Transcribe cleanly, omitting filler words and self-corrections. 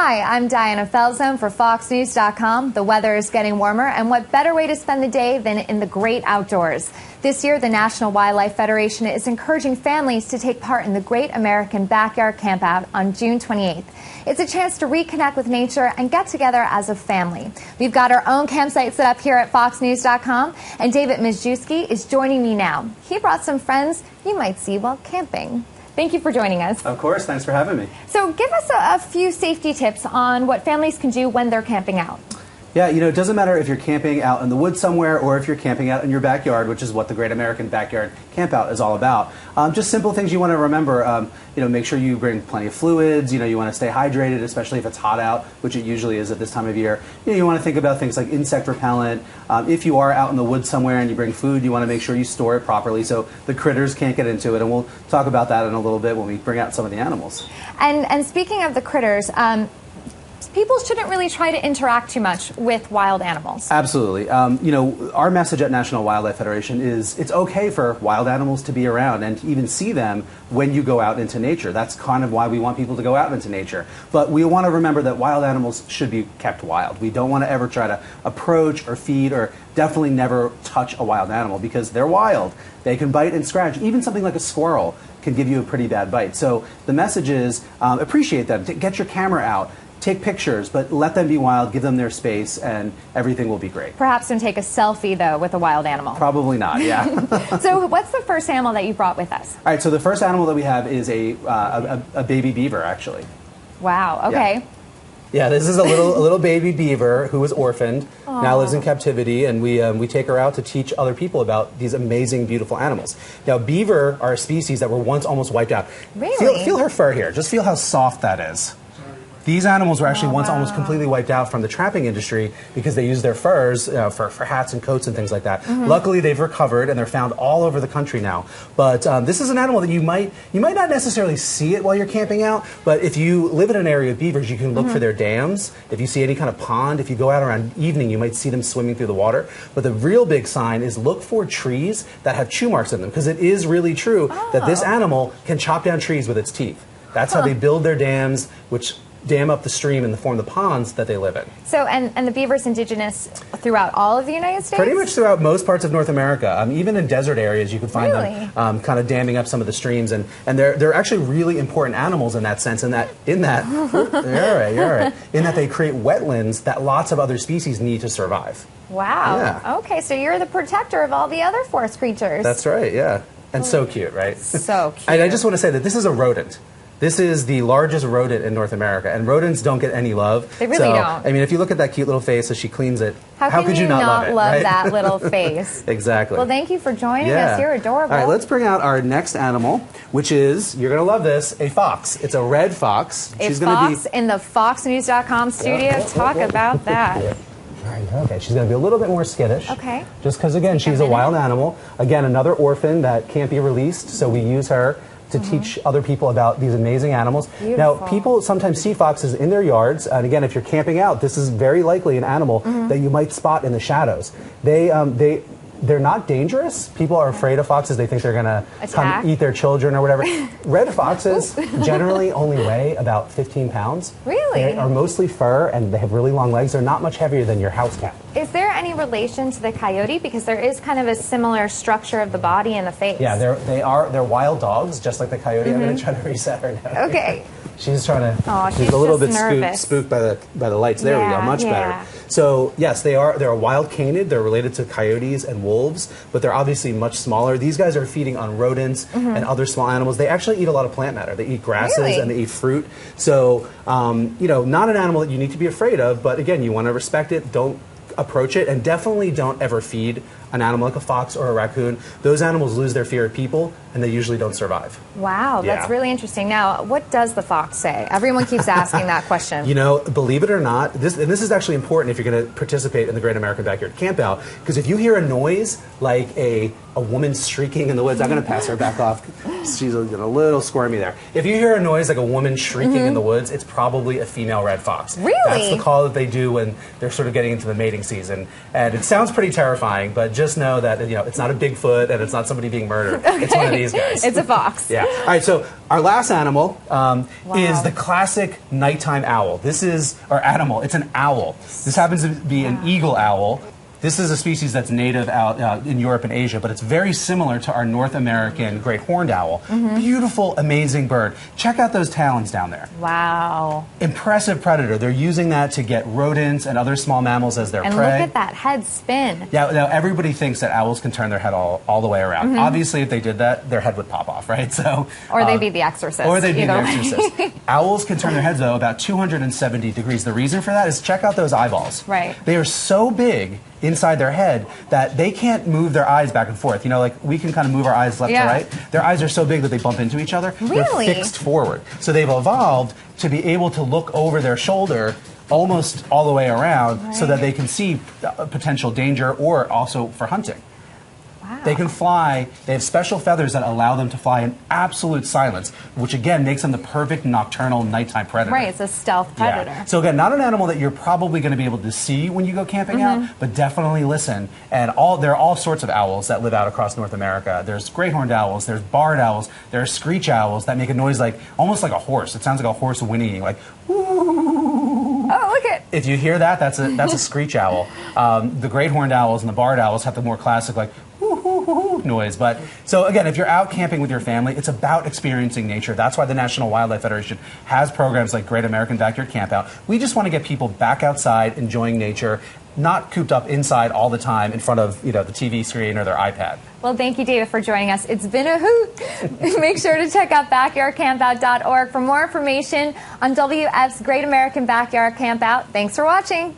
Hi, I'm Diana Felzone for FoxNews.com. The weather is getting warmer, and what better way to spend the day than in the great outdoors? This year, the National Wildlife Federation is encouraging families to take part in the Great American Backyard Campout on June 28th. It's a chance to reconnect with nature and get together as a family. We've got our own campsite set up here at FoxNews.com, and David Mizejewski is joining me now. He brought some friends you might see while camping. Thank you for joining us. Of course, thanks for having me. So give us a few safety tips on what families can do when they're camping out. Yeah, it doesn't matter if you're camping out in the woods somewhere or if you're camping out in your backyard, which is what the Great American Backyard Campout is all about. Just simple things you want to remember. Make sure you bring plenty of fluids. You want to stay hydrated, especially if it's hot out, which it usually is at this time of year. You want to think about things like insect repellent. If you are out in the woods somewhere and you bring food, you want to make sure you store it properly so the critters can't get into it. And we'll talk about that in a little bit when we bring out some of the animals. And speaking of the critters, people shouldn't really try to interact too much with wild animals. Absolutely. Our message at National Wildlife Federation is it's okay for wild animals to be around and to even see them when you go out into nature. That's kind of why we want people to go out into nature. But we want to remember that wild animals should be kept wild. We don't want to ever try to approach or feed or definitely never touch a wild animal because they're wild. They can bite and scratch. Even something like a squirrel can give you a pretty bad bite. So the message is appreciate them. Get your camera out. Take pictures, but let them be wild, give them their space, and everything will be great. Perhaps don't take a selfie, though, with a wild animal. Probably not, yeah. So what's the first animal that you brought with us? All right, so the first animal that we have is a baby beaver, actually. Wow, okay. Yeah, this is a little baby beaver who was orphaned, now lives in captivity, and we take her out to teach other people about these amazing, beautiful animals. Now, beaver are a species that were once almost wiped out. Really? Feel her fur here. Just feel how soft that is. These animals were actually once almost completely wiped out from the trapping industry because they used their furs for hats and coats and things like that. Luckily, they've recovered and they're found all over the country now. But this is an animal that you might not necessarily see it while you're camping out, but if you live in an area of beavers, you can look for their dams. If you see any kind of pond, if you go out around evening, you might see them swimming through the water. But the real big sign is look for trees that have chew marks in them because it is really true that this animal can chop down trees with its teeth. That's how they build their dams, which dam up the stream and form the ponds that they live in. So, and the beaver's indigenous throughout all of the United States? Pretty much throughout most parts of North America. Even in desert areas, you can find them kind of damming up some of the streams, and they're actually really important animals in that sense. In that you're all right. In that they create wetlands that lots of other species need to survive. Wow. Yeah. Okay, so you're the protector of all the other forest creatures. That's right. Yeah, and so cute, right? So cute. And I just want to say that this is a rodent. This is the largest rodent in North America, and rodents don't get any love. They really don't. I mean, if you look at that cute little face as she cleans it, how could you not love it? Right? That little face. Exactly. Well, thank you for joining us. You're adorable. All right, let's bring out our next animal, which is, you're going to love this, a fox. It's a red fox. She's fox in the FoxNews.com studio. Talk about that. Okay, she's going to be a little bit more skittish. Okay. Just because, again, she's a wild animal. Again, another orphan that can't be released, so we use her to teach other people about these amazing animals. Beautiful. Now, people sometimes see foxes in their yards, and again, if you're camping out, this is very likely an animal that you might spot in the shadows. They're not dangerous. People are afraid of foxes. They think they're going to come eat their children or whatever. Red foxes generally only weigh about 15 pounds. Really? They are mostly fur, and they have really long legs. They're not much heavier than your house cat. Is there any relation to the coyote? Because there is kind of a similar structure of the body and the face. Yeah, they're wild dogs, just like the coyote. I'm going to try to reset her now. Okay. She's trying to. Oh, she's a little bit spooked by the lights. There we go. Much better. So yes, they're a wild canid. They're related to coyotes and wolves, but they're obviously much smaller. These guys are feeding on rodents and other small animals. They actually eat a lot of plant matter. They eat grasses and they eat fruit. So not an animal that you need to be afraid of. But again, you want to respect it. Don't approach it, and definitely don't ever feed an animal like a fox or a raccoon. Those animals lose their fear of people, and they usually don't survive. Wow, that's really interesting. Now, what does the fox say? Everyone keeps asking that question. Believe it or not, this is actually important if you're going to participate in the Great American Backyard Campout, because if you hear a noise like a woman shrieking in the woods, I'm going to pass her back off. She's a little squirmy there. If you hear a noise like a woman shrieking in the woods, it's probably a female red fox. Really? That's the call that they do when they're sort of getting into the mating season. And it sounds pretty terrifying, but just know that it's not a Bigfoot and it's not somebody being murdered. Okay. It's one of these guys. It's a fox. Yeah. All right. So our last animal is the classic nighttime owl. It's an owl. This happens to be an eagle owl. This is a species that's native out in Europe and Asia, but it's very similar to our North American great horned owl. Beautiful, amazing bird. Check out those talons down there. Wow. Impressive predator. They're using that to get rodents and other small mammals as their prey. And look at that head spin. Yeah, now everybody thinks that owls can turn their head all the way around. Obviously, if they did that, their head would pop off, right? So, or they'd be the exorcist. Or they'd be the exorcist. Owls can turn their heads, though, about 270 degrees. The reason for that is check out those eyeballs. Right. They are so big inside their head that they can't move their eyes back and forth. Like we can kind of move our eyes left to right. Their eyes are so big that they bump into each other. Really? They're fixed forward. So they've evolved to be able to look over their shoulder almost all the way around so that they can see potential danger or also for hunting. Wow. They can fly. They have special feathers that allow them to fly in absolute silence, which again makes them the perfect nocturnal nighttime predator. Right, it's a stealth predator. Yeah. So again, not an animal that you're probably going to be able to see when you go camping out, but definitely listen. And there are all sorts of owls that live out across North America. There's great horned owls, there's barred owls, there's screech owls that make a noise almost like a horse. It sounds like a horse whinnying, like whoo. Oh, look at. If you hear that, that's a screech owl. The great horned owls and the barred owls have the more classic noise. But so again, if you're out camping with your family, it's about experiencing nature. That's why the National Wildlife Federation has programs like Great American Backyard Campout. We just want to get people back outside enjoying nature, not cooped up inside all the time in front of the TV screen or their iPad. Well, thank you, David, for joining us. It's been a hoot. Make sure to check out backyardcampout.org for more information on WF's Great American Backyard Campout. Thanks for watching.